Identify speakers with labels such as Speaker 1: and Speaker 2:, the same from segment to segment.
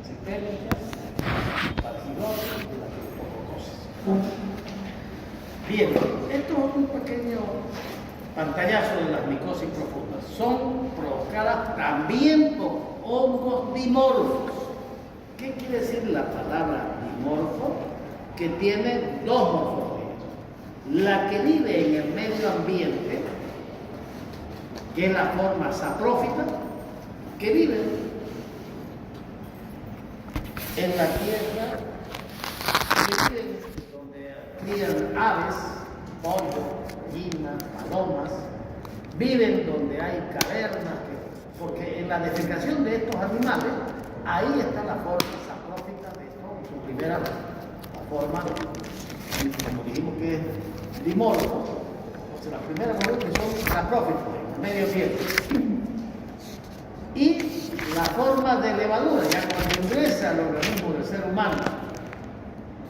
Speaker 1: sistémicas, parasidosis y las pneumococoses. Bien, esto es un pequeño pantallazo de las micosis profundas. Son provocadas también por hongos dimorfos. ¿Qué quiere decir la palabra dimorfo? Que tiene dos morfologías. La que vive en el medio ambiente, que es la forma saprófita, que vive en la tierra, que vive donde crían aves, pollos, gallinas, palomas, viven donde hay cavernas, porque en la defecación de estos animales, ahí está la forma saprófita de esto, su primera forma, como dijimos que es dimorfo, o sea, la primera forma que son saprófitos, en el medio ambiente. Y la forma de levadura, ya cuando ingresa al organismo del ser humano,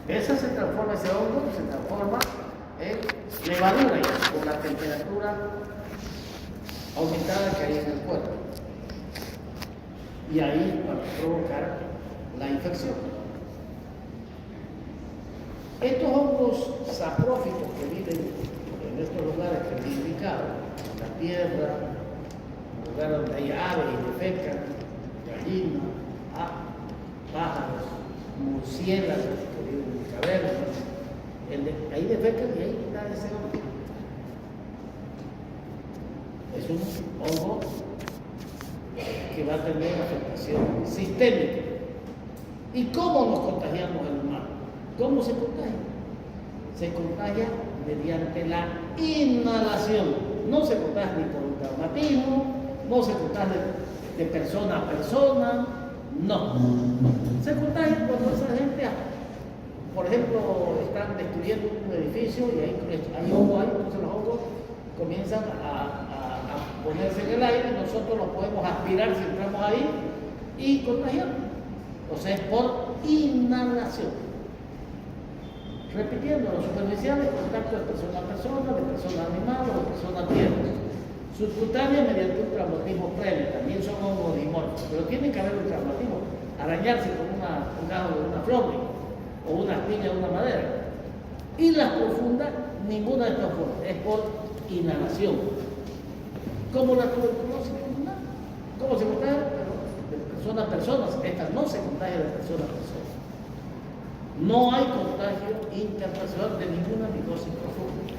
Speaker 1: esa se transforma, ese hongo se transforma en levadura ya, con la temperatura aumentada que hay en el cuerpo. Y ahí va a provocar la infección. Estos hongos saprófitos que viven en estos lugares que he indicado, en la tierra, lugares donde hay aves y defecan, gallinas, pájaros, murciélagos que viven en cavernas, ahí defecan y ahí está ese hongo. Es un hongo que va a tener afectación sistémica. ¿Y cómo nos contagiamos el humano? ¿Cómo se contagia? Se contagia mediante la inhalación. No se contagia ni por un traumatismo, no se contagia de persona a persona, no. Se contagia cuando esa gente, por ejemplo, están destruyendo un edificio y hay hongo ahí, entonces los hongos comienzan a ponerse en el aire, nosotros los podemos aspirar si entramos ahí y contagiarnos. O sea, es por inhalación. Repitiendo, los superficiales, contacto de persona a persona, de persona a animal o de persona a tierra. Subcutánea mediante un traumatismo previo, también son hongos dimorfos, pero tiene que haber un traumatismo, arañarse con un gajo de una flor o una espina de una madera. Y las profundas, ninguna de estas formas, es por inhalación. Como la tuberculosis pulmonar. ¿Cómo se contagia? Pero de persona a persona. Esta no se contagia de persona a persona. No hay contagio interpersonal de ninguna micosis profunda.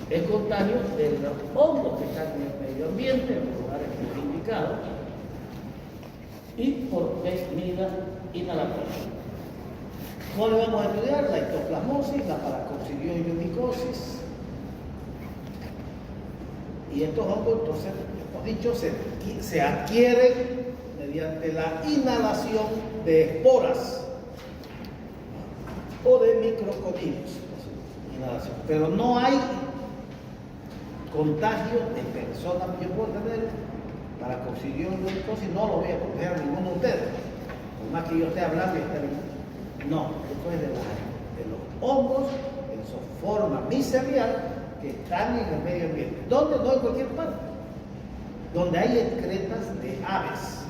Speaker 1: Es contagio de los hongos que están en el medio ambiente, en los lugares que he indicado, y por vida inhalatoria. ¿Cuál vamos a estudiar? La histoplasmosis, la paracoccidioides. Y estos hongos, entonces, hemos dicho, se adquieren mediante la inhalación de esporas o de microconidios. Pero no hay contagio de personas. Yo puedo tener paracoccidioides, no lo voy a contagiar a ninguno de ustedes. Por más que yo esté hablando y esté hablando. No, esto es de los hongos en su forma miserial que están en el medio ambiente. ¿Dónde? No en cualquier parte. Donde hay excretas de aves,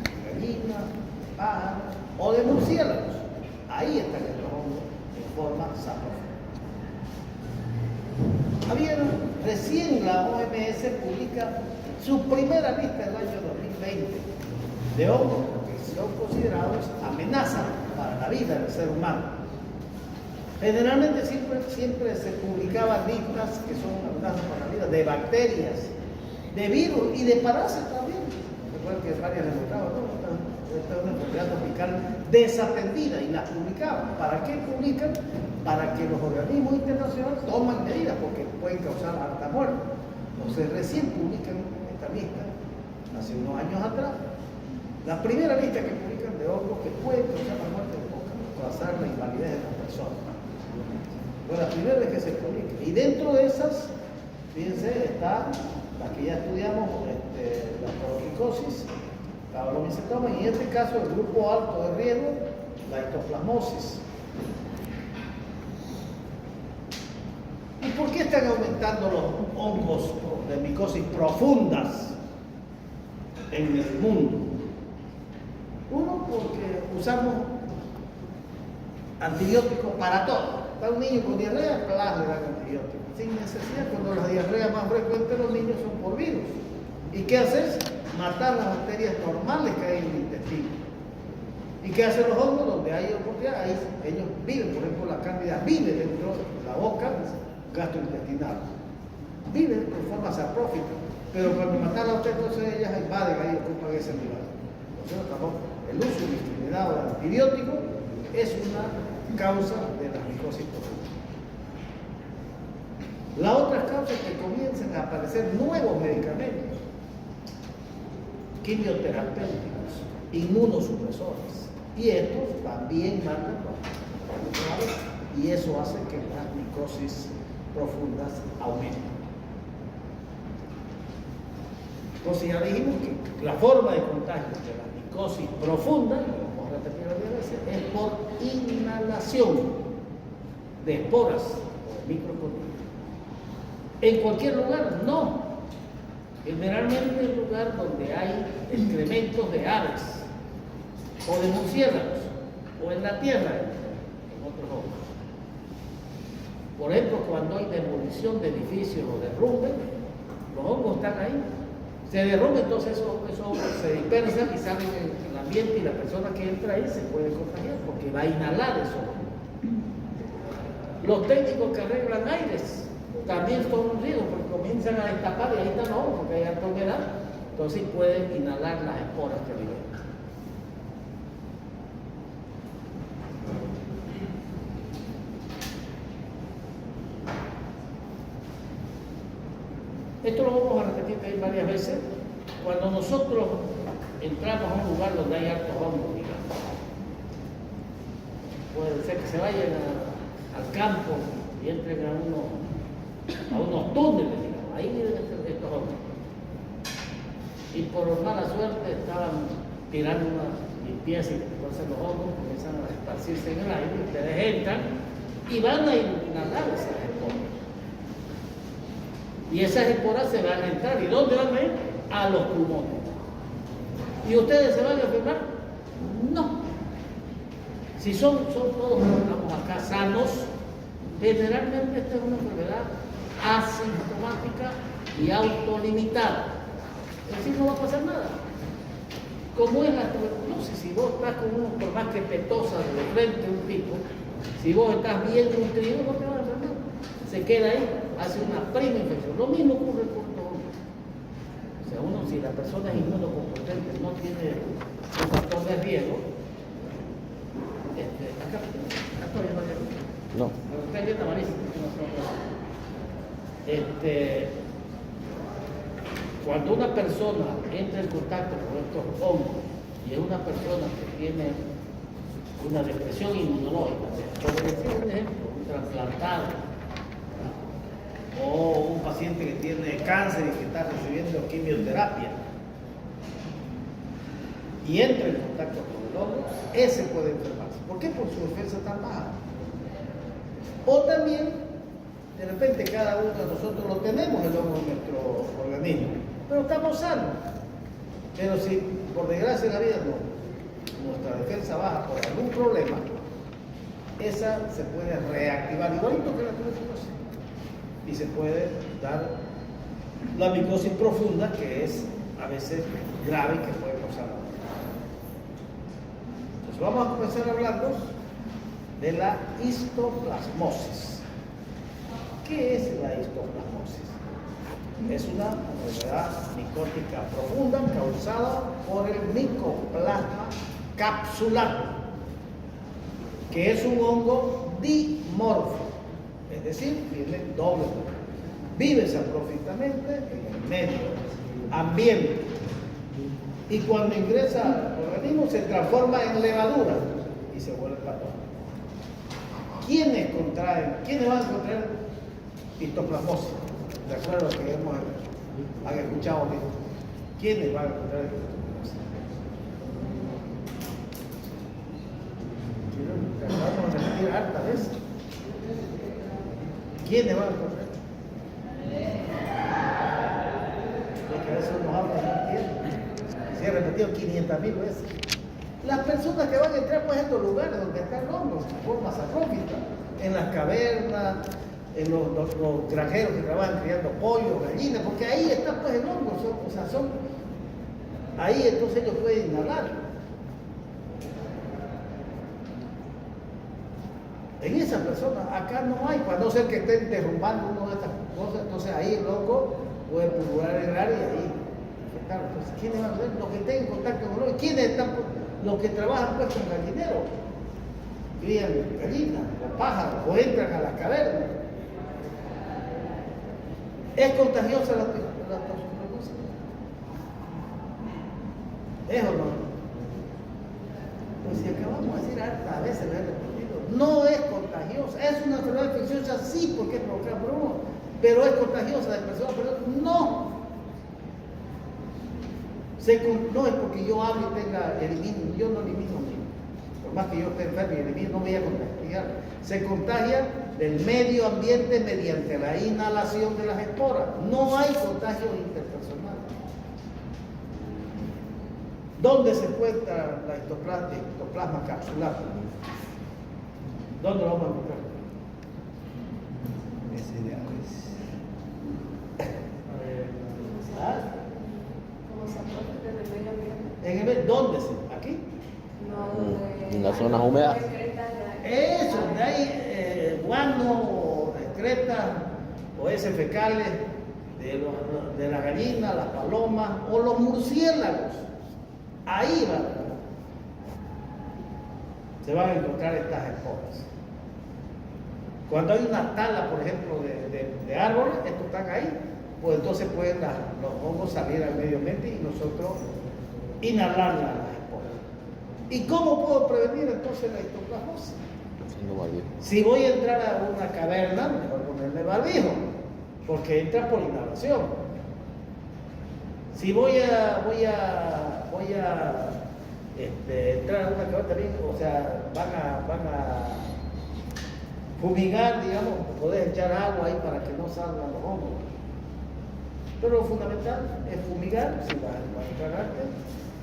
Speaker 1: de gallinas, de pájaros o de murciélagos. Ahí están estos hongos en forma saprófita. Recién la OMS publica su primera lista del año 2020 de hongos que son considerados amenazas para la vida del ser humano. Generalmente siempre se publicaban listas que son amenazas para la vida de bacterias, de virus y de parásitos también. Recuerden que varias les mostraban, esta es una enfermedad tropical desatendida y las publicaban. ¿Para qué publican? Para que los organismos internacionales tomen medidas, porque pueden causar alta muerte. Entonces recién publican esta lista, hace unos años atrás, la primera lista que publican de hongos que pueden causar la muerte o causar la invalidez de las personas. Fue la primera vez que se publica. Y dentro de esas, fíjense, está la que ya estudiamos, la coromicosis, la bromicetoma, y en este caso el grupo alto de riesgo, la histoplasmosis. ¿Y por qué están aumentando los hongos de micosis profundas en el mundo? usamos antibióticos para todo. Está un niño con diarrea, claro, le dan antibióticos. Sin necesidad, cuando las diarreas más frecuentes de los niños son por virus. ¿Y qué haces? Matar las bacterias normales que hay en el intestino. ¿Y qué hacen los hongos? Donde hay oportunidad, ahí ellos viven. Por ejemplo, la cándida vive dentro de la boca gastrointestinal. Viven de forma saprófica. Pero cuando matan a usted, entonces ellas invaden ahí, ocupan ese lugar. Entonces, tampoco, el uso indiscriminado de antibióticos es una causa de la micosis profunda. La otra causa es que comiencen a aparecer nuevos medicamentos, quimioterapéuticos, inmunosupresores, y estos también matan y eso hace que las micosis profundas aumenten. Entonces ya dijimos que la forma de contagio de la micosis profunda, lo vamos a repetir varias veces, es por inhalación de esporas o de microorganismos. En cualquier lugar, no. Generalmente en lugar donde hay excrementos de aves o de murciélagos o en la tierra, en otros hongos. Por ejemplo, cuando hay demolición de edificios o derrumbe, los hongos están ahí. Se derrumbe, entonces eso se dispersa y sale en el ambiente y la persona que entra ahí se puede contagiar porque va a inhalar eso. Los técnicos que arreglan aires también son un riesgo porque comienzan a destapar y ahí están los hongos porque hay alta humedad, entonces pueden inhalar las esporas que liberan. Esto lo vamos a repetir varias veces. Cuando nosotros entramos a un lugar donde hay altos hongos, digamos, puede ser que se vayan al campo y entren a unos túneles, digamos, ahí viven estos hongos. Y por mala suerte estaban tirando una limpieza y entonces los hongos comienzan a esparcirse en el aire, ustedes entran y van a inhalar esas esporas. Y esas esporas se van a entrar. ¿Y dónde van a ir? A los pulmones. ¿Y ustedes se van a enfermar? No. Si son todos, estamos acá sanos, generalmente esta es una enfermedad asintomática y autolimitada. Es decir, no va a pasar nada. Como es la tuberculosis, si vos estás con uno, por más que te tosa de frente un tipo, si vos estás bien nutrido, no te vas a enfermar. Se queda ahí, hace una prima infección. Lo mismo ocurre con los hongos. O sea, si la persona es inmunocompetente, no tiene un factor de riesgo, acá todavía no hay. No. Está viendo amarillo. Cuando una persona entra en contacto con estos hongos y es una persona que tiene una depresión inmunológica, por decir un ejemplo, un trasplantado, o un paciente que tiene cáncer y que está recibiendo quimioterapia y entra en contacto con el hongo, ese puede enfermarse. ¿Por qué? Por su defensa tan baja. O también, de repente, cada uno de nosotros lo tenemos el hongo en nuestro organismo, pero estamos sanos. Pero si por desgracia en la vida nuestra defensa baja por algún problema, esa se puede reactivar igualito que la tuberculosis. Y se puede dar la micosis profunda, que es a veces grave y que puede causar la muerte. Entonces vamos a comenzar hablando de la histoplasmosis. ¿Qué es la histoplasmosis? Es una enfermedad micótica profunda causada por el Mycoplasma capsulatum, que es un hongo dimorfo. Es decir, tiene doble cuerpo. Vive sapróficamente en el medio ambiente y cuando ingresa al organismo se transforma en levadura y se vuelve patógeno. ¿Quiénes van a contraer histoplasmosis? De acuerdo a lo que han escuchado bien. ¿Quiénes van a contraer histoplasmosis? Vamos a repetir hartas veces. ¿Quiénes van a contraer? Lo que a veces uno habla no entiende. Se ha repetido 500.000 veces. Las personas que van a entrar pues a estos lugares donde está el hongo, de forma sacrófita, en las cavernas, en los granjeros que trabajan criando pollos, gallinas, porque ahí está pues el hongo, ahí entonces ellos pueden inhalar. En esa persona, acá no hay, para no ser que estén derrumbando una de estas cosas, entonces ahí el hongo puede pulverar el área y ahí afectar. Entonces, ¿quiénes van a ser? Los que estén en contacto con el hongo. ¿Quiénes están? Los que trabajan pues con gallineros, crían gallinas o pájaros o entran a las cavernas. ¿Es contagiosa la toxicosis? ¿Es o no? Pues si acabamos de decir hartas veces, lo he repetido, no es contagiosa. ¿Es una enfermedad infecciosa? Sí, porque es provocada por uno, pero es contagiosa de persona a persona. No. No es porque yo hable y elimino, yo no elimino mismo. Por más que yo esté enfermo y elimino, no me voy a contagiar. Se contagia del medio ambiente mediante la inhalación de las esporas. No hay contagio interpersonal. ¿Dónde se encuentra la ectoplasma capsular? ¿Dónde lo vamos a encontrar? ¿Dónde? ¿Aquí?
Speaker 2: No, en las zonas húmedas.
Speaker 1: Eso, donde hay guano, o excretas o heces fecales de las gallinas, las palomas o los murciélagos. Ahí se van a encontrar estas esporas. Cuando hay una tala, por ejemplo, de árboles, estos están ahí, pues entonces pueden los hongos salir al medio ambiente y nosotros inhalar las esporas. ¿Y cómo puedo prevenir entonces la histoplasmosis? Si voy a entrar a una caverna, mejor ponerme barbijo, porque entra por inhalación. Si voy a entrar a una caverna también, o sea, van a fumigar, digamos, podés echar agua ahí para que no salgan los hongos. Pero lo fundamental es fumigar, si vas a entrar antes,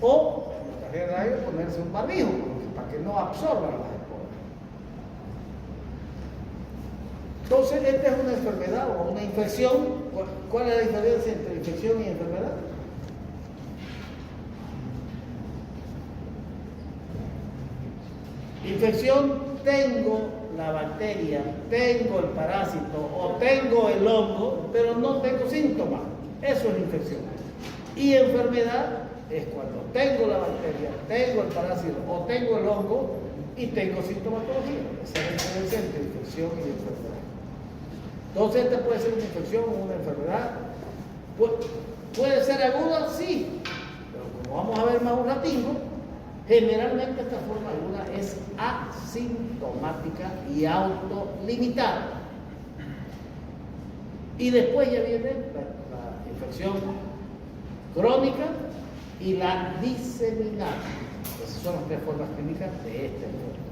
Speaker 1: o en los talleres de aire ponerse un barbijo, para que no absorban las esporas. Entonces, esta es una enfermedad o una infección. ¿Cuál es la diferencia entre infección y enfermedad? Infección, tengo la bacteria, tengo el parásito o tengo el hongo, pero no tengo síntomas. Eso es infección. Y enfermedad es cuando tengo la bacteria, tengo el parásito o tengo el hongo y tengo sintomatología. Esa es la diferencia entre infección y enfermedad. Entonces, esta puede ser una infección o una enfermedad. ¿Puede ser aguda? Sí. Pero como vamos a ver más un ratito, generalmente esta forma aguda es asintomática y autolimitada. Y después ya viene la infección crónica y la diseminada. Esas son las tres formas clínicas de esta enfermedad.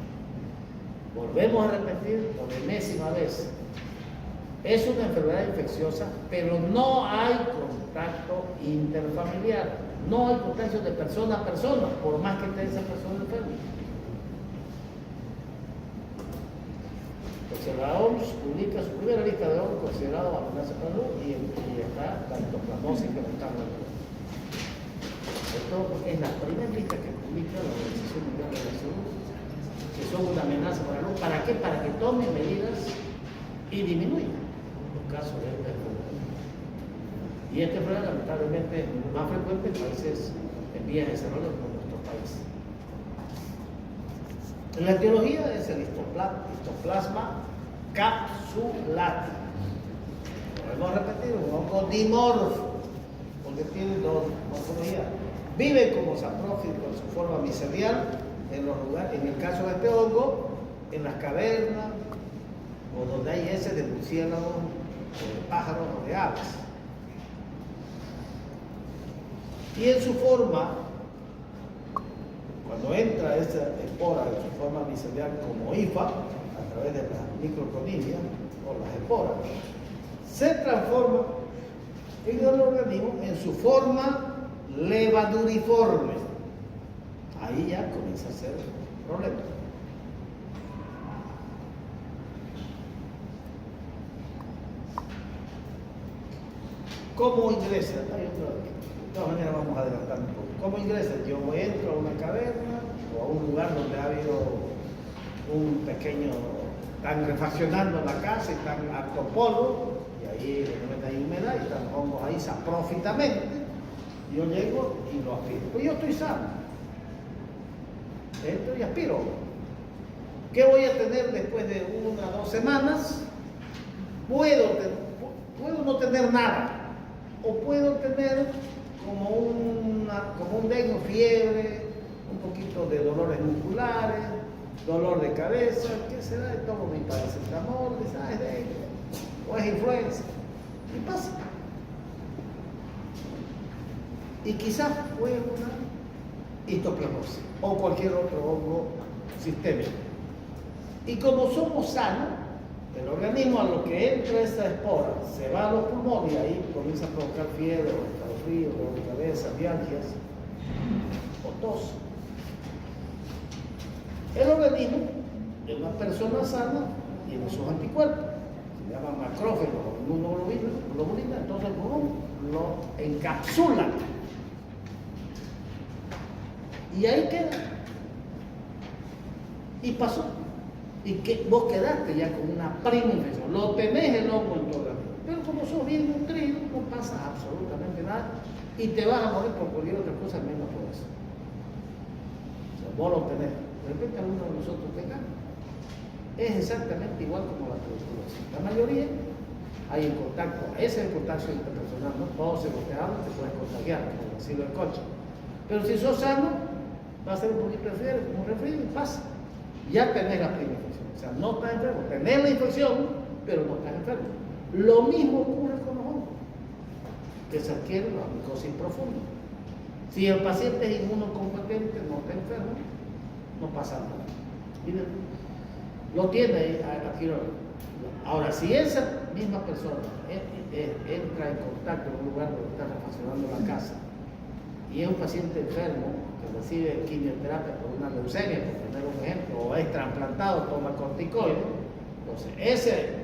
Speaker 1: Volvemos a repetir por enésima vez. Es una enfermedad infecciosa, pero no hay contacto interfamiliar. No hay contagio de persona a persona, por más que esté esa persona enferma. Entonces la OMS publica su primera lista de hongos considerados amenaza para la salud y está la histoplasmosis que no está hablando. Esto es la primera lista que publica la Organización Mundial de la Salud, que son una amenaza para la salud. ¿Para qué? Para que tomen medidas y disminuyan los casos de esta enfermedad. Y esta enfermedad lamentablemente es más frecuente en países en vías de desarrollo como nuestro país. En la etiología es el histoplasma capsulático. Volvemos a repetir, un hongo dimorfo, porque tiene dos morfologías. Vive como saprófilo en su forma micelial en los lugares, en el caso de este hongo, en las cavernas o donde hay heces de murciélagos, de pájaros o de aves. Y en su forma, cuando entra esa espora en su forma micelial como hifa, a través de las microconidias o las esporas, se transforma en el organismo en su forma levaduriforme. Ahí ahí ya comienza a ser problema. ¿Cómo ingresa? De todas maneras vamos a adelantar un poco. ¿Cómo ingresa? Yo entro a una caverna o a un lugar donde ha habido un pequeño, están refaccionando la casa y están harto polvo, y ahí hay humedad y están los hongos ahí saprófitamente. Yo llego y lo aspiro. Pues yo estoy sano. Entro y aspiro. ¿Qué voy a tener después de 1 o 2 semanas? Puedo no tener nada. O puedo tener como un dengue, fiebre, un poquito de dolores musculares, dolor de cabeza, ¿qué será? Tomo mi paracetamol, es dengue, o es influenza, y pasa. Y quizás fue una histoplasmosis o cualquier otro hongo sistémico. Y como somos sanos, el organismo a lo que entra esa espora se va a los pulmones y ahí comienza a provocar fiebre, o escalofrío, dolor de cabeza, mialgias o tos. El organismo de una persona sana tiene sus anticuerpos, se llaman macrófagos o inmunoglobulina, entonces lo encapsulan y ahí queda. Y pasó. Y que vos quedaste ya con una prima infección. Lo tenés el hongo en tu organismo. Pero como sos bien nutrido, no pasa absolutamente nada y te vas a morir por cualquier otra cosa menos por eso. O sea, vos lo tenés. De repente alguno de nosotros tenga. Es exactamente igual como la tuberculosis. La mayoría hay en contacto, ese es el contacto interpersonal, ¿no? Todos se gotearon, te puedes contagiar, como así lo del coche. Pero si sos sano, va a ser un poquito de fiebre, como un resfrío y pasa. Ya tenés la primera infección. O sea, no estás enfermo. Tenés la infección, pero no estás enfermo. Lo mismo ocurre con los hongos, que se adquiere la micosis profunda. Si el paciente es inmunocompetente, no está enfermo, no pasa nada. Miren, lo tiene aquí. Ahora, si esa misma persona entra en contacto en un lugar donde está refaccionando la casa y es un paciente enfermo que recibe quimioterapia por una leucemia, por poner un ejemplo, o es trasplantado, toma corticoides, entonces ese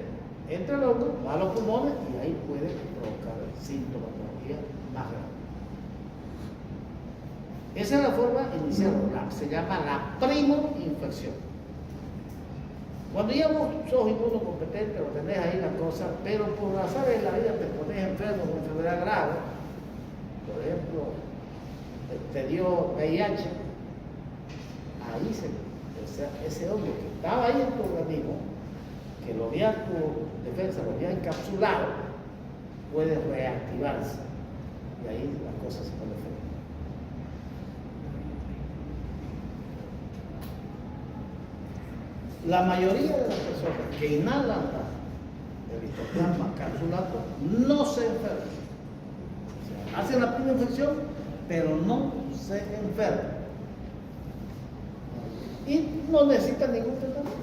Speaker 1: entra el hongo, va a los pulmones y ahí puede provocar sintomatología más grave. Esa es la forma inicial, se llama la primo-infección. Cuando ya vos sos inmunocompetente, lo tenés ahí la cosa, pero por azar de la vida te pones enfermo con enfermedad grave, por ejemplo, te dio VIH, ahí ese hongo que estaba ahí en tu organismo, que lo había tu defensa, lo había encapsulado, puede reactivarse y ahí las cosas se ponen feas. La mayoría de las personas que inhalan el histoplasma capsulato no se enferman. O sea, hacen la primera infección, pero no se enferman. Y no necesitan ningún tratamiento.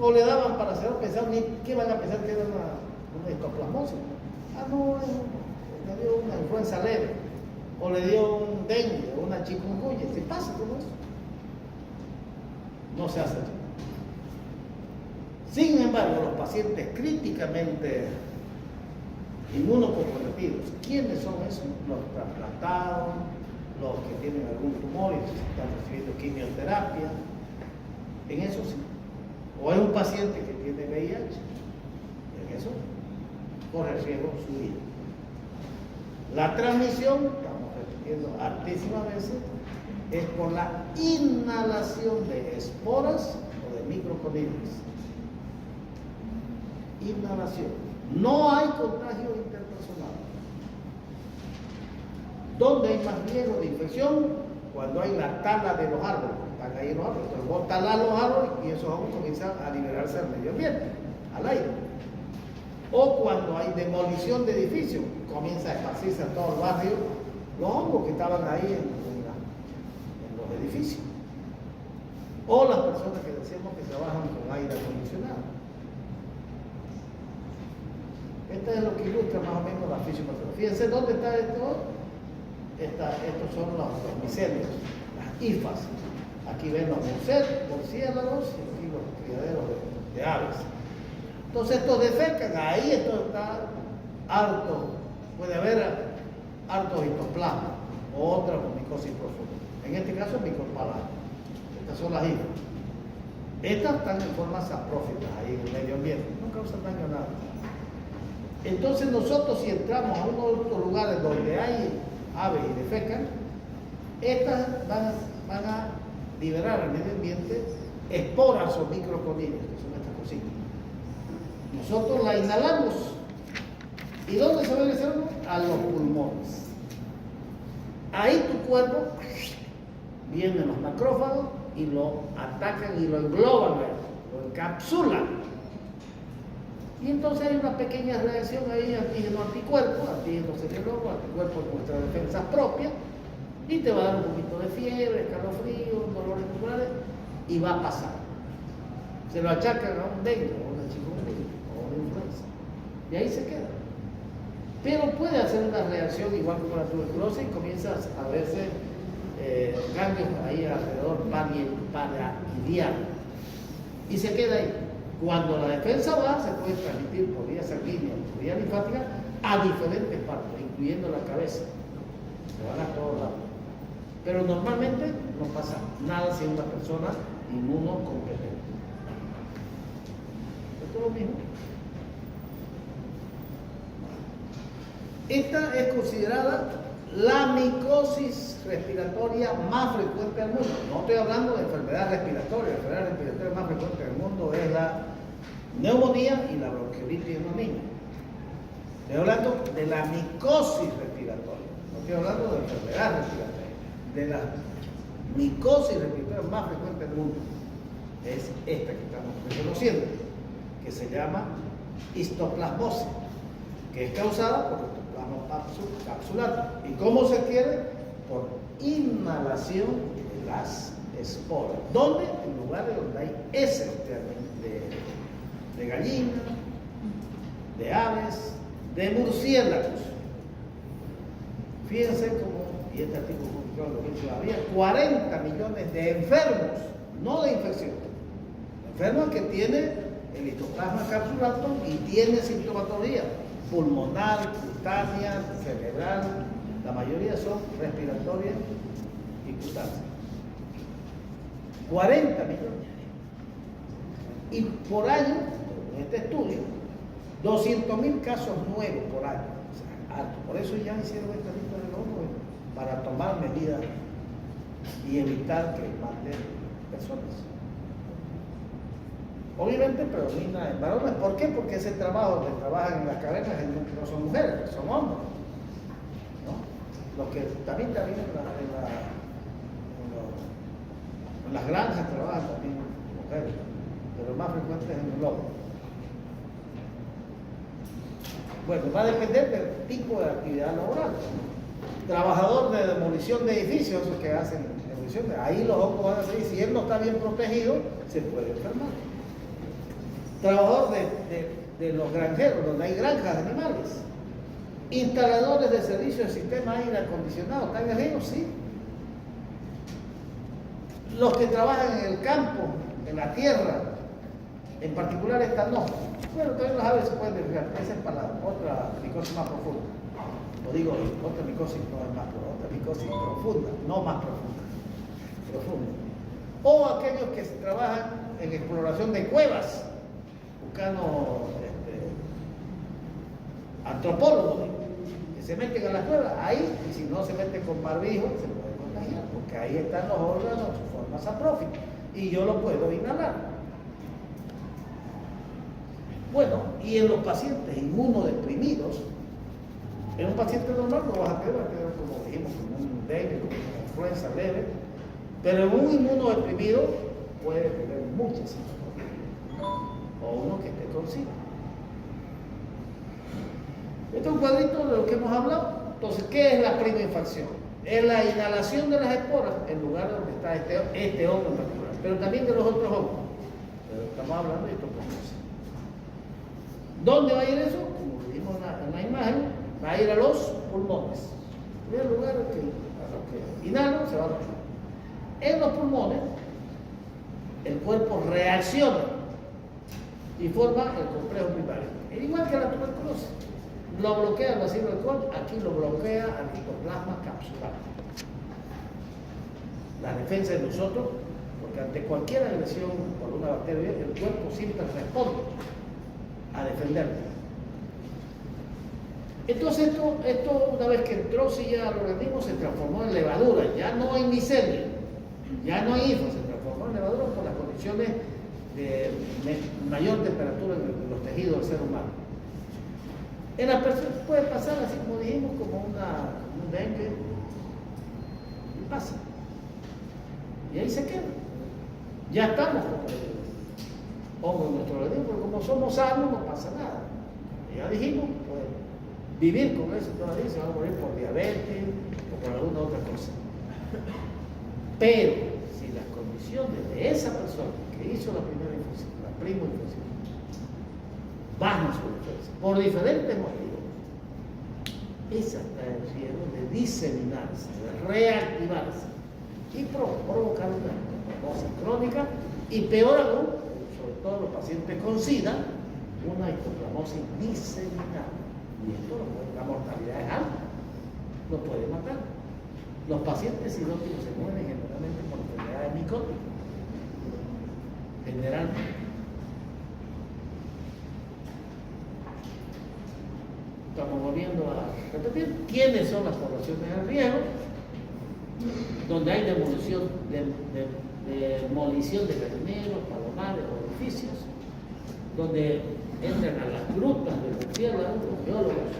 Speaker 1: O le daban para hacer pensar, ¿qué van a pensar que era una histoplasmosis? Ah, no, le dio una influenza leve, o le dio un dengue, o una chikungunya. ¿Qué pasa con eso? No se hace. Sin embargo, los pacientes críticamente inmunocomprometidos, ¿quiénes son esos? Los trasplantados, los que tienen algún tumor y están recibiendo quimioterapia, en eso sí. O es un paciente que tiene VIH, en eso corre riesgo su vida. La transmisión, estamos repitiendo altísimas veces, es por la inhalación de esporas o de microconidios. Inhalación. No hay contagio interpersonal. ¿Dónde hay más riesgo de infección? Cuando hay la tala de los árboles. Están ahí los árboles. Entonces vos talás los árboles y esos hongos comienzan a liberarse al medio ambiente, al aire. O cuando hay demolición de edificios, comienza a esparcirse a todo el barrio los hongos que estaban ahí en los edificios. O las personas que decimos que trabajan con aire acondicionado. Esto es lo que ilustra más o menos la fisiopatología. Fíjense dónde está esto. Estos son los micelios, las IFAS. Aquí ven los murciélagos y aquí los criaderos de aves. Entonces estos defecan, ahí esto está harto, puede haber harto histoplasma o otra micosis profunda. En este caso micopalato. Estas son las IFAS. Estas están en formas saprófitas ahí en el medio ambiente, no causan daño a nada. Entonces nosotros si entramos a uno de estos lugares donde hay aves y defecan, estas van a liberar al medio ambiente esporas o microconillas, que son estas cositas. Nosotros la inhalamos. ¿Y dónde se va a ingresar? A los pulmones. Ahí tu cuerpo vienen los macrófagos y lo atacan y lo engloban, lo encapsulan. Y entonces hay una pequeña reacción ahí, antígeno-anticuerpo, antígeno-cerebro, anticuerpo de nuestras defensas propias, y te va a dar un poquito de fiebre, escalofrío, dolores musculares, y va a pasar. Se lo achacan a un dengue, o una chikungunya, o una influenza, y ahí se queda. Pero puede hacer una reacción igual como la tuberculosis y comienzas a verse ganglios ahí alrededor parahidial, y se queda ahí. Cuando la defensa va, se puede transmitir por vía sanguínea, por vía linfática, a diferentes partes, incluyendo la cabeza. Se van a todos lados. Pero normalmente no pasa nada si es una persona inmunocompetente. Esto es lo mismo. Esta es considerada la micosis respiratoria más frecuente del mundo. No estoy hablando de enfermedad respiratoria. La enfermedad respiratoria más frecuente del mundo es la neumonía y la bronquiolitis en los niños. Estoy hablando de la micosis respiratoria. No estoy hablando de enfermedad respiratoria. De la micosis respiratoria más frecuente del mundo. Es esta que estamos reconociendo, que se llama histoplasmosis, que es causada por capsulato. ¿Y cómo se adquiere? Por inhalación de las esporas. ¿Dónde? En lugares donde hay heces de gallinas, de aves, de murciélagos. Fíjense cómo, y este artículo publicado en 2008, había 40 millones de enfermos, no de infección, enfermos que tienen el histoplasma capsulato y tienen sintomatología pulmonar, cutánea, cerebral, la mayoría son respiratorias y cutáneas. 40 millones. Y por año, en este estudio, 200.000 casos nuevos por año. O sea, alto. Por eso ya hicieron esta lista de locos para tomar medidas y evitar que maten personas. Obviamente predomina en varones. ¿Por qué? Porque ese trabajo que trabajan en las cavernas no son mujeres, son hombres, ¿no? Los que también en las granjas trabajan también mujeres, pero más frecuentes en el lobo. Bueno, va a depender del tipo de actividad laboral. Trabajador de demolición de edificios, esos que hacen demolición, ahí los ojos van a decir, si él no está bien protegido, se puede enfermar. Trabajador de los granjeros, donde hay granjas de animales. Instaladores de servicios de sistema aire acondicionado, ¿están arriba? Sí. Los que trabajan en el campo, en la tierra, en particular esta no. Bueno, también las aves se pueden desviar. Esa es para otra micosis más profunda. Lo digo, otra micosis no es más profunda, otra micosis profunda, no más profunda. Profunda. O aquellos que trabajan en exploración de cuevas, buscando antropólogos, que se meten a las cuevas, ahí, y si no se meten con barbijo, se puede contagiar, porque ahí están los órganos de forma saprófica, y yo lo puedo inhalar. Bueno, y en los pacientes inmunodeprimidos, en un paciente normal no vas a tener, como dijimos, como un dengue, como una influenza leve, pero en un inmunodeprimido puede tener muchas sintomatologías, o uno que esté con SIDA. Este es un cuadrito de lo que hemos hablado. Entonces, ¿qué es la prima infección? Es la inhalación de las esporas en lugar donde está este hongo en particular, pero también de los otros hongos. Pero estamos hablando de estos procesos. ¿Dónde va a ir eso? Como vimos en la imagen, va a ir a los pulmones. En el lugar que a los que inhalan se va a los pulmones. En los pulmones, el cuerpo reacciona y forma el complejo primario. Es igual que la tuberculosis. Lo bloquea el bacilo de Koch, aquí lo bloquea el citoplasma capsular. La defensa de nosotros, porque ante cualquier agresión por una bacteria, el cuerpo siempre responde a defenderlo. Entonces esto una vez que entró sí ya al organismo se transformó en levadura, ya no en micelio, ya no en hifo, se transformó en levadura por las condiciones de mayor temperatura en los tejidos del ser humano. En las personas puede pasar así como dijimos, como un dengue, y pasa. Y ahí se queda. Ya estamos con el hongo en nuestro organismo, pero como somos sanos no pasa nada. Ya dijimos, pues vivir con eso todavía, se va a morir por diabetes o por alguna otra cosa. Pero si las condiciones de esa persona que hizo la primera infusión, la prima infusión, bajan su defensa por diferentes motivos, esa está en riesgo de diseminarse, de reactivarse y provocar una histoplasmosis crónica y peor aún, sobre todo los pacientes con SIDA, una histoplasmosis diseminada. Y esto la mortalidad es alta, lo puede matar. Los pacientes sidóticos se mueren generalmente por enfermedades micóticas, generalmente. Estamos volviendo a repetir quiénes son las poblaciones de riesgo, donde hay demolición de gallineros, palomares o edificios, donde entran a las grutas de murciélagos, los biólogos,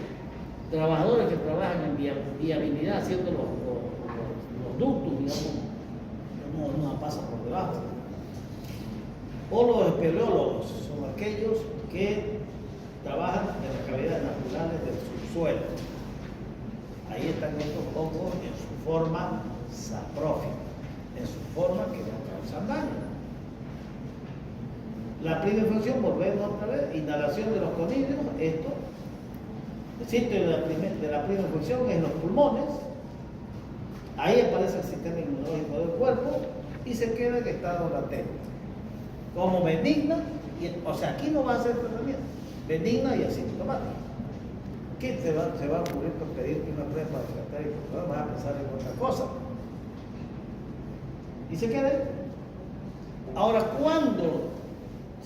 Speaker 1: trabajadores que trabajan en viabilidad haciendo los ductos, digamos, no pasan por debajo. O los espeleólogos son aquellos que trabajan en las cavidades naturales del subsuelo. Ahí están estos hongos en su forma saprófica, en su forma que no causan daño. La primera infección, volvemos otra vez, inhalación de los conidios, esto, el sitio de la primera infección es los pulmones, ahí aparece el sistema inmunológico del cuerpo y se queda en estado latente, como benigna, o sea, aquí no va a ser tratamiento, benigna y asintomática. Aquí se va a ocurrir por pedirte una prueba para descartar y no vas a pensar en otra cosa. Y se queda ahí. Ahora, ¿cuándo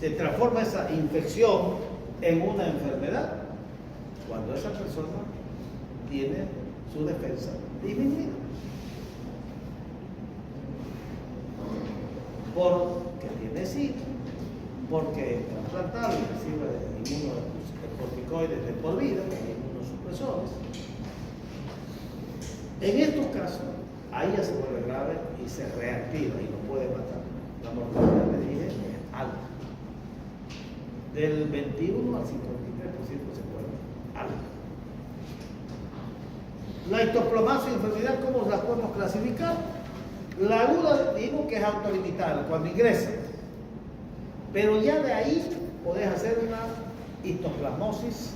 Speaker 1: se transforma esa infección en una enfermedad? Cuando esa persona tiene su defensa disminuida. Porque tiene SIDA, porque es trasplantado y recibe corticoides de por vida, inmunosupresores. En estos casos, ahí ya se vuelve grave y se reactiva y lo puede matar. La mortalidad, le dije, es alta. Del 21 al 53% se vuelve alta. La histoplasmosis enfermedad, ¿cómo la podemos clasificar? La aguda, digo que es autolimitada cuando ingresa, pero ya de ahí podés hacer una histoplasmosis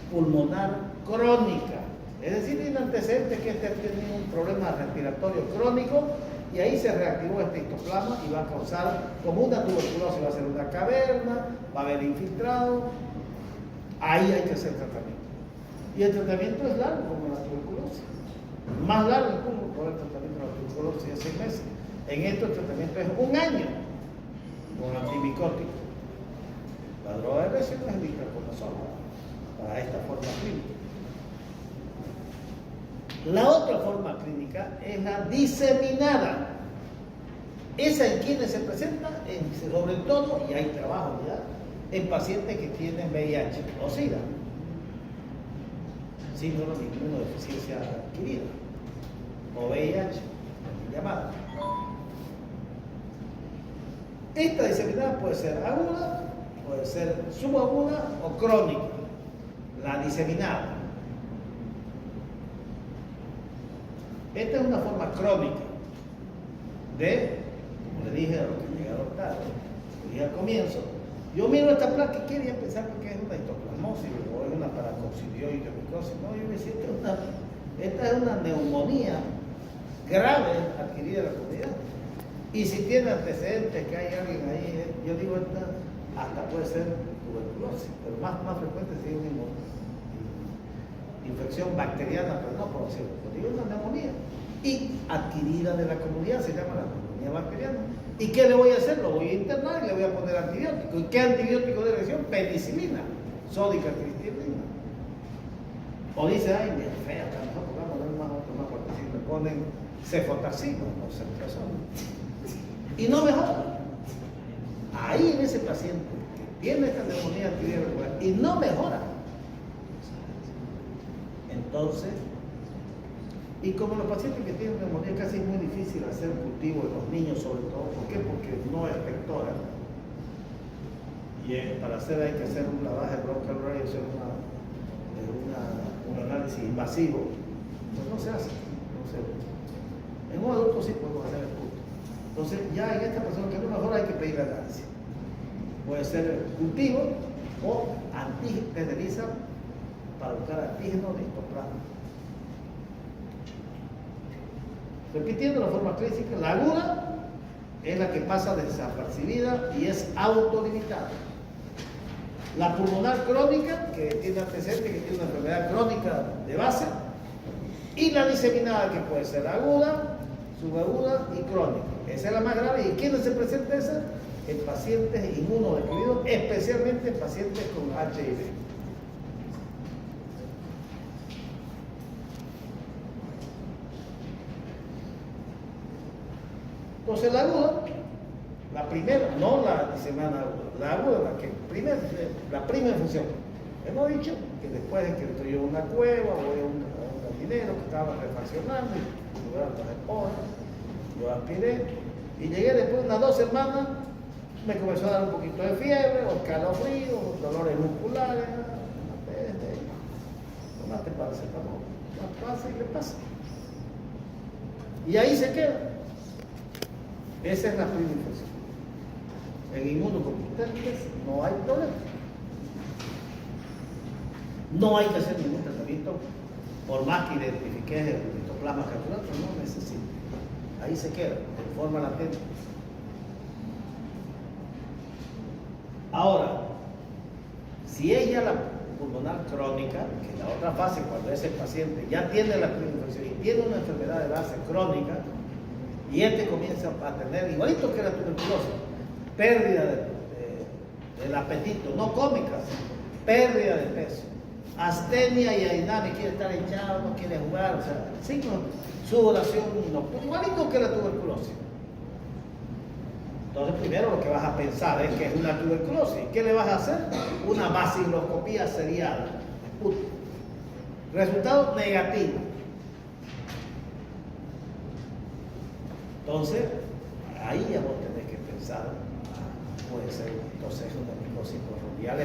Speaker 1: pulmonar crónica, es decir, tiene antecedentes que ha tenido un problema respiratorio crónico y ahí se reactivó este histoplasma y va a causar como una tuberculosis, va a ser una caverna, va a haber infiltrado, ahí hay que hacer tratamiento. Y el tratamiento es largo como la tuberculosis, más largo incluso por el tratamiento de la tuberculosis de 6 meses. En esto el tratamiento es 1 año con antimicótico. La droga de lesión es el itraconazol para esta forma clínica. La otra forma clínica es la diseminada. Esa en quienes se presenta, sobre todo, y hay trabajo ya, en pacientes que tienen VIH o SIDA, síndrome de inmunodeficiencia adquirida, o VIH, llamada. Esta diseminada puede ser aguda, puede ser subaguda o crónica. La diseminada. Esta es una forma crónica de, como le dije a los que llegaron tarde, le dije al comienzo, yo miro esta placa y quería pensar que es una histoplasmosis o es una paracoccidioide, no, yo me siento esta es una neumonía grave adquirida en la comunidad. Y si tiene antecedentes que hay alguien ahí, yo digo, hasta puede ser tuberculosis, pero más frecuente si es una infección bacteriana, pero no por decirlo, digo una neumonía. Y adquirida de la comunidad, se llama la neumonía bacteriana. ¿Y qué le voy a hacer? Lo voy a internar y le voy a poner antibiótico. ¿Y qué antibiótico de elección? Penicilina, sódica cristalina. O dice, ay, bien fea, a lo mejor podemos poner más fuerte, si me ponen cefotaxima, no sé qué son. Y no mejora. Ahí en ese paciente que tiene esta neumonía antibiótica y no mejora, entonces, y como los pacientes que tienen neumonía casi es muy difícil hacer cultivo en los niños sobre todo. ¿Por qué? Porque no es vectora. Y para hacer hay que hacer un lavaje bronquial y hacer un análisis invasivo. Pues no se hace. No se hace. En un adulto sí podemos hacer el cultivo. Entonces ya en esta persona que a lo mejor hay que pedir análisis. Puede ser cultivo o antígeno, penaliza para buscar antígeno de histoplasma. Repitiendo la forma clásica, la aguda es la que pasa desapercibida y es autolimitada. La pulmonar crónica, que tiene antecedentes, que tiene una enfermedad crónica de base, y la diseminada, que puede ser aguda, subaguda y crónica. Esa es la más grave. ¿Y quiénes se presenta esa? En pacientes inmunodeprimidos, especialmente en pacientes con HIV. Entonces la aguda, la primera, no la diseminada aguda, la aguda, la primera infección. Hemos dicho que después de que entró yo a una cueva o a un jardinero que estaba refaccionando y tuve las esponjas, yo aspiré y llegué después de unas 2 semanas, me comenzó a dar un poquito de fiebre, o escalofríos, dolores musculares, tomate paracetamol, pasa y le pasa. Y ahí se queda. Esa es la primera infección. En inmunocompetentes no hay problema. No hay que hacer ningún tratamiento, por más que identifiques el histoplasma capturado, no necesita. Ahí se queda, de forma latente. Ahora, si es ya la pulmonar crónica, que es la otra fase, cuando ese paciente ya tiene la primera infección y tiene una enfermedad de base crónica, y comienza a tener, igualito que la tuberculosis, pérdida del apetito, no cómica, pérdida de peso, astenia y adinamia, quiere estar echado, no quiere jugar, o sea, signos, sudoración nocturna, igualito que la tuberculosis. Entonces, primero lo que vas a pensar es que es una tuberculosis. ¿Qué le vas a hacer? Una vaciloscopía serial. Resultado negativo. Entonces, ahí ya vos tenés que pensar, puede ser entonces una micosis corrovial,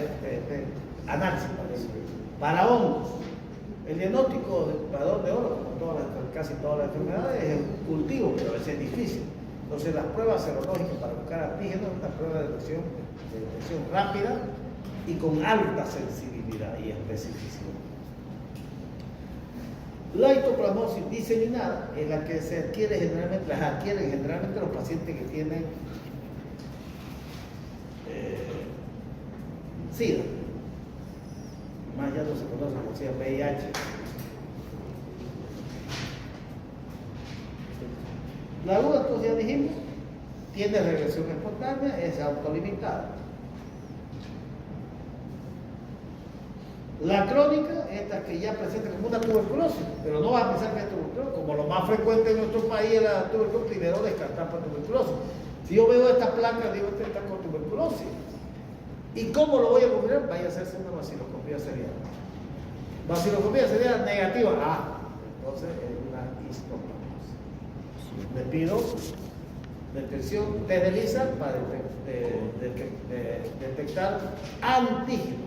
Speaker 1: análisis parece. Para hongos, el diagnóstico de parador de oro, como casi todas las enfermedades, es el cultivo, pero a veces es difícil. Entonces, las pruebas serológicas para buscar antígenos es una prueba de detección rápida y con alta sensibilidad y especificidad. La histoplasmosis diseminada es la que se adquiere generalmente, las adquieren generalmente los pacientes que tienen SIDA. Más ya no se conoce como SIDA, VIH. La aguda, entonces ya dijimos, tiene regresión espontánea, es autolimitada. La crónica, esta que ya presenta como una tuberculosis, pero no vas a pensar que es tuberculosis, como lo más frecuente en nuestro país es la tuberculosis, primero descartar para tuberculosis. Si yo veo esta placa, digo, este está con tuberculosis. ¿Y cómo lo voy a confirmar? Vaya a hacerse una vaciloscopía serial. Vaciloscopía serial negativa. Entonces es una histoplasmosis. Le pido detección de ELISA para detectar antígenos.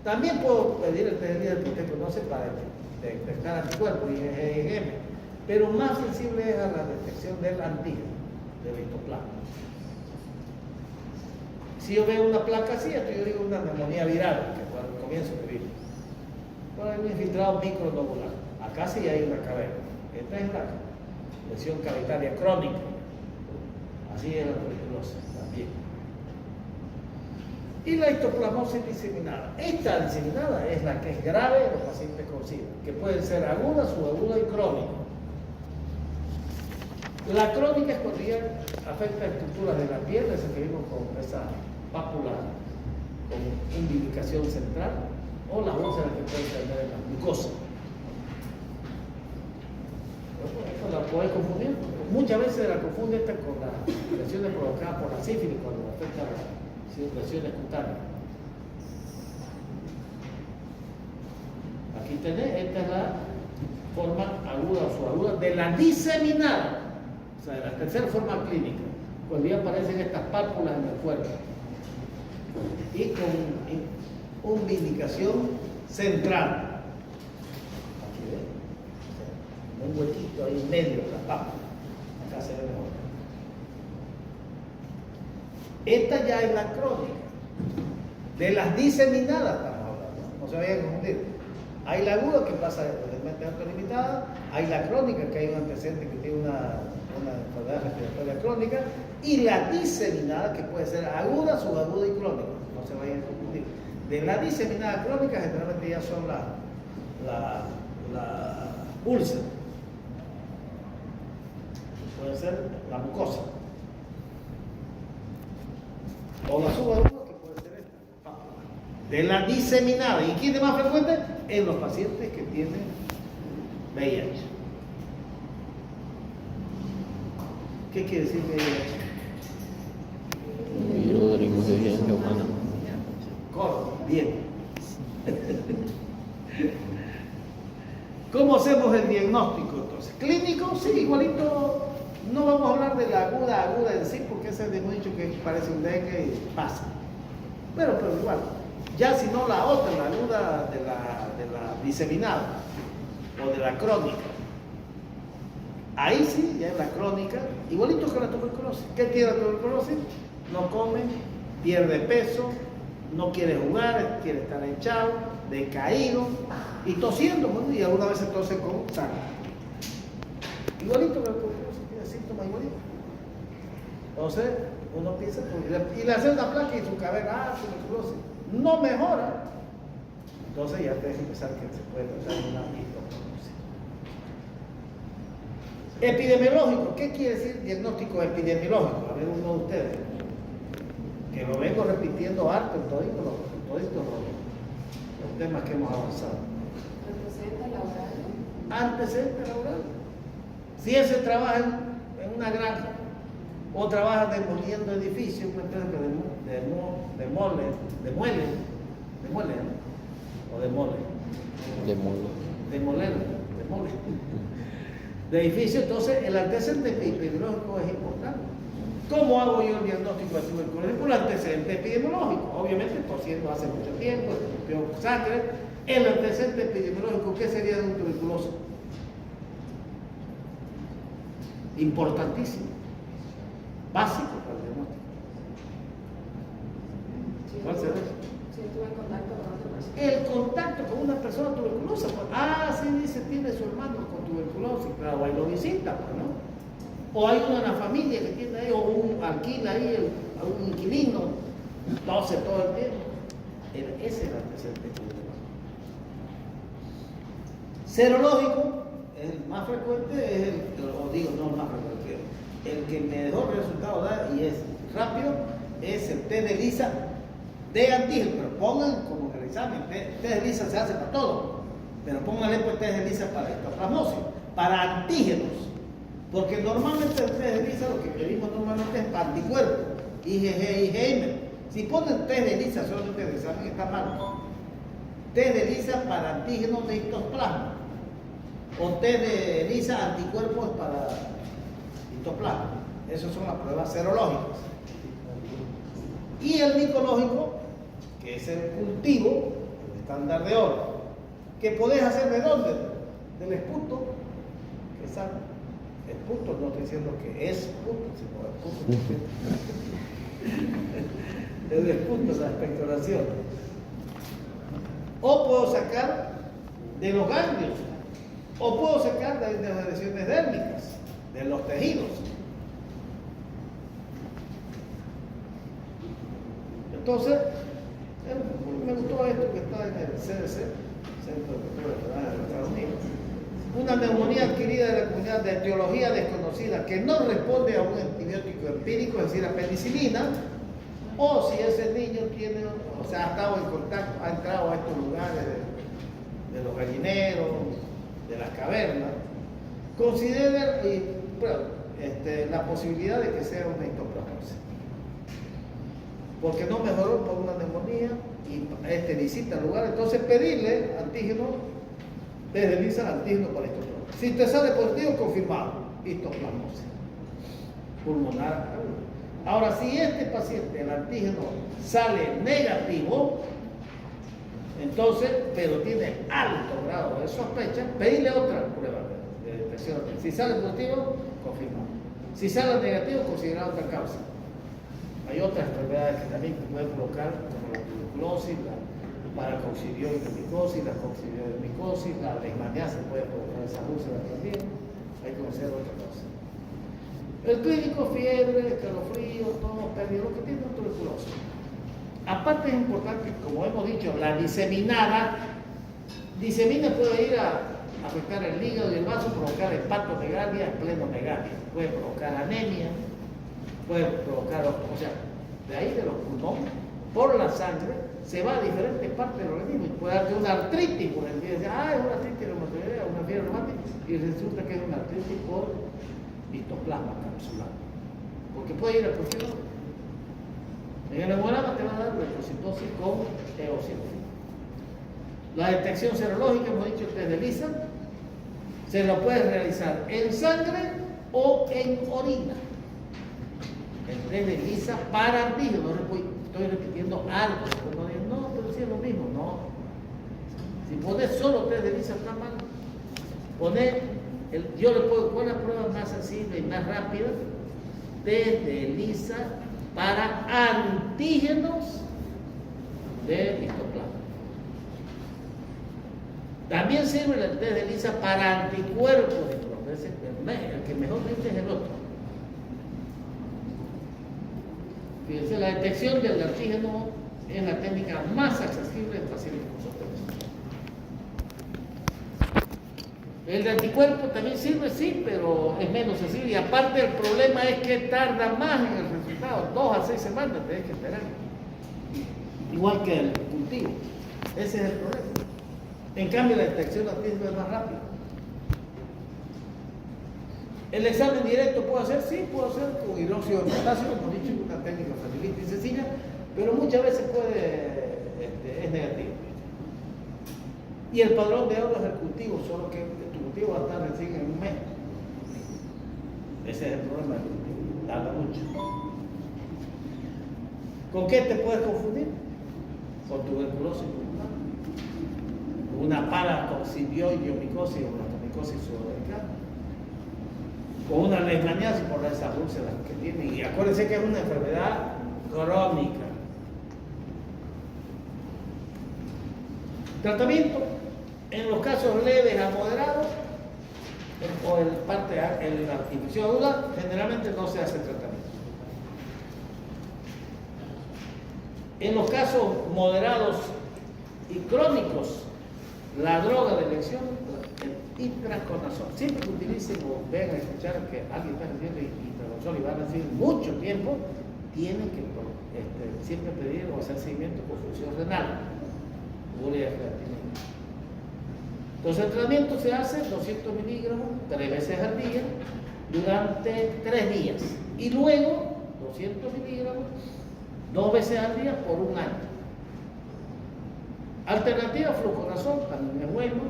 Speaker 1: También puedo pedir el test de que usted conoce para detectar anticuerpos y IgM, pero más sensible es a la detección del antígeno, del histoplasma. Si yo veo una placa así, esto yo digo una neumonía viral, que al comienzo que vino. Hay un infiltrado micronodular. Acá sí hay una caverna. Esta es la lesión cavitaria crónica. Así es la tuberculosis también. Y la histoplasmosis diseminada. Esta diseminada es la que es grave en los pacientes con SIDA, que pueden ser aguda, subaguda y crónica. La crónica es cuando ya afecta estructuras de la piel, esa que vimos con esa pápula con umbilicación central, o las úlceras que pueden tener en la mucosa. Esto la puede confundir. Muchas veces la confunde esta con las lesiones provocadas por la sífilis cuando afecta las lesiones cutáneas. Aquí tenés, esta es la forma aguda o subaguda de la diseminada, o sea, de la tercera forma clínica, cuando ya aparecen estas pálpulas en el cuerpo y con umbilicación central. Aquí ven, un huequito ahí en medio de la pápula. Acá se ve mejor. Esta ya es la crónica. De las diseminadas estamos hablando, no se vayan a confundir. Hay la aguda que pasa realmente autolimitada, hay la crónica que hay un antecedente que tiene una enfermedad respiratoria crónica, y la diseminada que puede ser aguda, subaguda y crónica. No se vayan a confundir. De la diseminada crónica generalmente ya son la úlcera. Puede ser la mucosa. O la subaguda que puede ser esta. De la diseminada. ¿Y quién es más frecuente? En los pacientes que tienen VIH. ¿Qué quiere decir VIH?
Speaker 2: Virus de la inmunodeficiencia humana.
Speaker 1: Correcto, bien. ¿Cómo hacemos el diagnóstico entonces? ¿Clínico? Sí, igualito. No vamos a hablar de la aguda en sí, porque ese es hemos dicho que parece un dengue y pasa. Pero igual. Ya si no la otra, la aguda de la diseminada o de la crónica. Ahí sí, ya es la crónica, igualito que la tuberculosis. ¿Qué tiene la tuberculosis? No come, pierde peso, no quiere jugar, quiere estar echado, decaído y tosiendo, bueno, y algunas veces tose con sangre. Igualito que la tuberculosis, tiene síntomas igualitos. Entonces, uno piensa, y le hace una placa y su cabeza, tuberculosis, no mejora. Entonces ya tienes que pensar que se puede tratar de una histoplasmosis. Epidemiológico, ¿qué quiere decir diagnóstico epidemiológico? A ver, uno de ustedes, que lo vengo repitiendo harto en todos los temas que hemos avanzado.
Speaker 3: ¿Antecedente laboral?
Speaker 1: Antecedente laboral. Si ese trabaja en una granja o trabaja demoliendo edificios, una empresa que demole, de edificio, entonces el antecedente epidemiológico es importante. ¿Cómo hago yo el diagnóstico de tuberculosis? Por el antecedente epidemiológico. Obviamente, tosiendo hace mucho tiempo, escupió sangre. El antecedente epidemiológico, ¿qué sería de un tuberculoso? Importantísimo. Básico para el diagnóstico. ¿Cuál será?
Speaker 3: Si estuve en contacto con otra persona.
Speaker 1: El contacto con una persona tuberculosa, pues, sí dice, tiene su hermano con tuberculosis, claro, ahí lo visita, pues, ¿no? O hay una familia que tiene ahí, o alquila ahí a un inquilino, tose todo el tiempo. Ese es el antecedente epidemiológico. Serológico, el más frecuente es no el más frecuente, el que mejor resultado da y es rápido, es el test de ELISA de antígeno, pero pongan como en el examen, test de ELISA se hace para todo, pero pónganle pues test de ELISA para histoplasmosis, para antígenos, porque normalmente el test de ELISA lo que pedimos normalmente es para anticuerpos, IgG, IgM. Si ponen test de ELISA solamente de examen está mal. Test de ELISA para antígenos de histoplasma, o test de ELISA anticuerpos para histoplasma. Esas son las pruebas serológicas. Y el micológico, que es el cultivo, el estándar de oro, que podés hacer ¿de dónde? Del esputo, que es esputo, no estoy diciendo que es puto, sino esputo. El esputo, la expectoración. O puedo sacar de los ganglios, o puedo sacar de las lesiones dérmicas, de los tejidos. Entonces, me gustó esto que está en el CDC, Centro de Cultura de los Estados Unidos. Una neumonía adquirida de la comunidad de etiología desconocida que no responde a un antibiótico empírico, es decir, a penicilina, o si ese niño tiene, o sea, ha estado en contacto, ha entrado a estos lugares de los gallineros, de las cavernas, consideren la posibilidad de que sea una histoplasmosis. Porque no mejoró por una neumonía y visita el lugar, entonces pedirle antígeno desde ELISA antígeno para histoplasmosis. Si te sale positivo, confirmado, histoplasmosis pulmonar. Ahora, si este paciente, el antígeno, sale negativo, entonces, pero tiene alto grado de sospecha, pedirle otra prueba de detección. Si sale positivo, confirmado. Si sale negativo, considerado otra causa. Hay otras enfermedades que también pueden provocar, como la tuberculosis, la paracoccidioides, la coccidioides, la leishmaniasis puede provocar esa úlcera también. Hay que conocer otra cosa. El clínico, fiebre, escalofrío, tos, pérdida, lo que tiene es tuberculosis. Aparte es importante, como hemos dicho, la diseminada puede ir a afectar el hígado y el vaso, provocar hepatomegalia, esplenomegalia, puede provocar anemia, puede provocar, o sea, de ahí de los pulmones, por la sangre, se va a diferentes partes del organismo y puede darte una artritis, por el día, es una artritis reumatoidea, una fiebre reumática, y resulta que es una artritis por histoplasma capsular, porque puede ir a cualquier lado. En el hemograma te va a dar leucocitosis con eosinofilo. La detección serológica, hemos dicho, test de ELISA, se lo puede realizar en sangre o en orina. El test de ELISA para antígeno, estoy repitiendo algo, no, pero sí es lo mismo, no. Si pones solo test de ELISA está mal. Yo le puedo poner la prueba más sensible y más rápida, test de ELISA para antígenos de histoplasma. También sirve el test de ELISA para anticuerpos de histoplasma. El que mejor dice es el otro. Fíjense, la detección del antígeno es la técnica más accesible en pacientes con sospecha. El de anticuerpo también sirve, sí, pero es menos sensible. Y aparte el problema es que tarda más en el resultado, 2 a 6 semanas tenés que esperar. Igual que el cultivo. Ese es el problema. En cambio la detección de antígeno es más rápida. ¿El examen directo puedo hacer? Sí, puedo hacer con hidróxido de potasio, como he dicho, una técnica facilita y sencilla, pero muchas veces es negativo. Y el padrón de oro es el cultivo, solo que tu cultivo va a estar recién en un mes. Ese es el problema del cultivo, tarda mucho. ¿Con qué te puedes confundir? Con tuberculosis pulmonar, una paracoccidioides o una tomicosis sudorínica, con una leishmaniasis por esas úlceras que tienen. Y acuérdense que es una enfermedad crónica. Tratamiento. En los casos leves a moderados, o en la infección aguda, generalmente no se hace tratamiento. En los casos moderados y crónicos, la droga de elección, el itraconazol. Siempre que utilicen o vengan a escuchar que alguien está recibiendo itraconazol y va a recibir mucho tiempo, tienen que siempre pedir o hacer seguimiento por función renal. Urea creatinina. Entonces el tratamiento se hace 200 miligramos 3 veces al día durante 3 días y luego 200 miligramos 2 veces al día por 1 año. Alternativa, fluconazol, también es bueno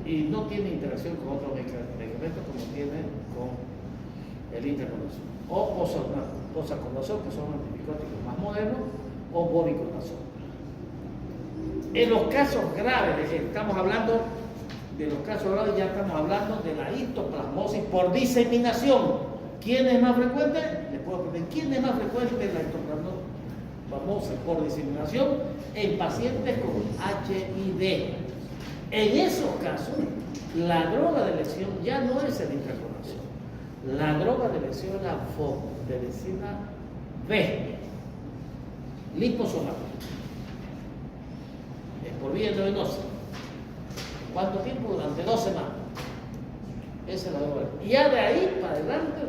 Speaker 1: y no tiene interacción con otros medicamentos como tiene con el itraconazol. O posaconazol, que son antibióticos más modernos, o voriconazol. En los casos graves, estamos hablando de los casos graves, ya estamos hablando de la histoplasmosis por diseminación. ¿Quién es más frecuente? Les puedo preguntar, ¿quién es más frecuente la histoplasmosis por diseminación? En pacientes con HID. En esos casos, la droga de elección ya no es el itraconazol. La droga de elección es la fosfodiesterina B. liposomal. Es por vía endovenosa. ¿Cuánto tiempo? Durante 2 semanas. Esa es la droga. Y ya de ahí para adelante,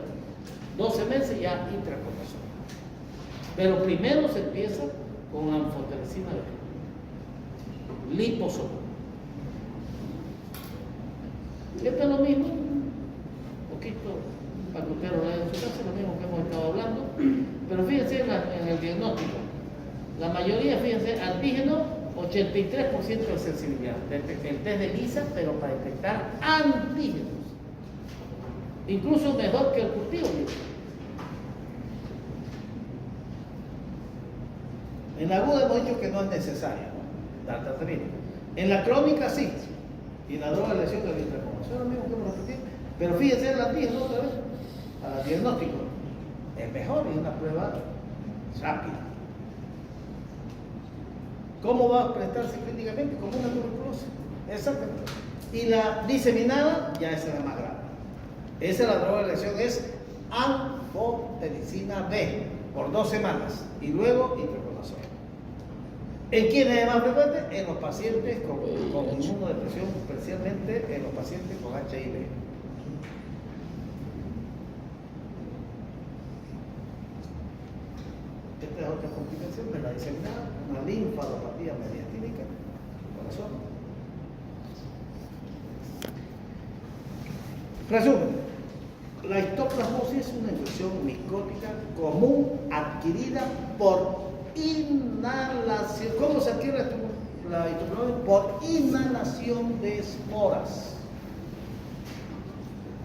Speaker 1: 12 meses ya intracorazón. Pero primero se empieza con anfotericina B, liposomal. Esto es lo mismo, un poquito para que usted lo vea en su casa, lo mismo que hemos estado hablando, pero fíjense en el diagnóstico. La mayoría, fíjense, antígeno, 83% de sensibilidad. El test de ELISA, pero para detectar antígenos. Incluso mejor que el cultivo. En la aguda hemos dicho que no es necesario, ¿no?, dar tratamiento. En la crónica sí. Y en la droga de lesión del intracorazón es lo mismo que hemos repetido. Pero fíjense el antígeno otra vez, para el diagnóstico. Es mejor y es una prueba rápida. ¿Cómo va a presentarse clínicamente? Como una tuberculosis. Exactamente. Y la diseminada ya es la más grave. Esa es la droga de lesión, es anfotericina B por 2 semanas y luego intracorazón. ¿En quiénes es más frecuente? En los pacientes con inmunodepresión, especialmente en los pacientes con HIV. Esta es otra complicación de la diseminada, una linfadopatía mediastínica del corazón. Resumen. La histoplasmosis es una infección micótica común adquirida por inhalación. ¿Cómo se adquiere la histoplasmosis? Por inhalación de esporas.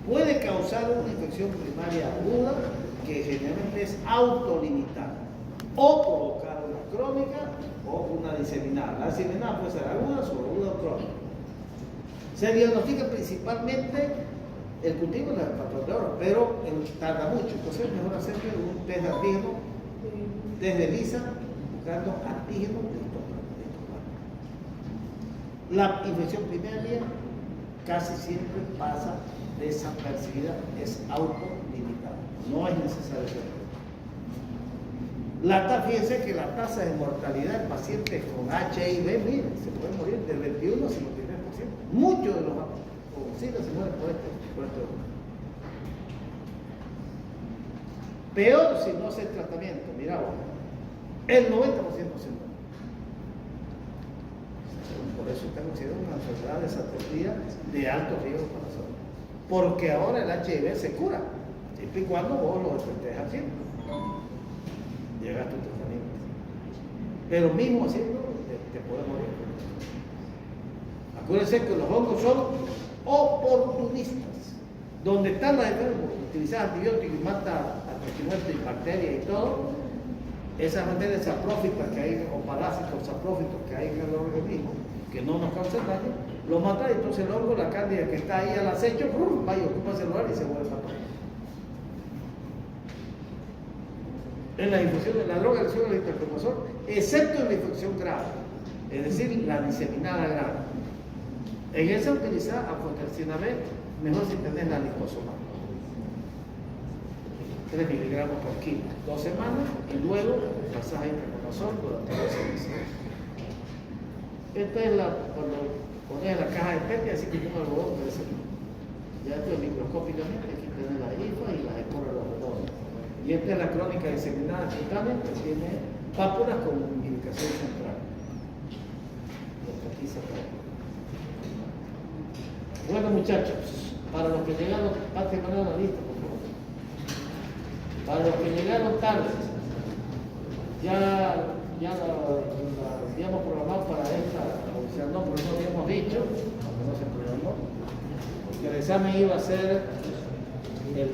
Speaker 1: Puede causar una infección primaria aguda que generalmente es autolimitada, o provocar una crónica o una diseminada. La diseminada puede ser aguda o aguda o crónica. Se diagnostica principalmente el cultivo de la patrón de oro, pero tarda mucho. Entonces es mejor hacerle un test de antígeno, test de ELISA, buscando antígenos de histoplasma. La infección primaria casi siempre pasa desapercibida, es autolimitada, no es necesario hacerlo. Fíjense que la tasa de mortalidad en pacientes con HIV, miren, se puede morir del 21 al 53%. Muchos de los conocidos se mueren por esto. Peor si no hace el tratamiento, mira vos, el 90% se muere. Por eso está considerada una enfermedad desatendida de alto riesgo para la salud. Porque ahora el HIV se cura, siempre y cuando vos lo estés haciendo. Llegas a tu tratamiento. Pero mismo haciendo, te puede morir. Acuérdense que los hongos son oportunistas. Donde están las enfermedades, utilizar antibióticos y mata a crecimiento y bacterias y todo, esas bacterias saprófitas que hay, o parásitos saprófitos que hay en el organismo, que no nos causan daño, lo mata y entonces el hongo, la cándida que está ahí al acecho, va y ocupa ese lugar y se vuelve patógeno. En la infección de la droga de lesión del intracorazón, excepto en la infección grave, es decir, la diseminada grave. En esa utilizar anfotericina B, mejor si tenés la liposomal. 3 miligramos por kilo, 2 semanas y luego pasás a intracorazón durante 12 meses. Esta es cuando pones la caja de PET, así que como el algodón puede ser. Ya esto es microscópicamente, aquí tenés la IFA y las esporas alrededor. Y esta es la crónica diseminada cutánea que tiene pápulas con indicación central. Aquí se trae. Bueno, muchachos, para los que llegaron, parte de la lista, por favor. Para los que llegaron tarde, ya la habíamos programado para esta, o sea, no, pero no habíamos dicho, aunque no se programó, porque el examen iba a ser el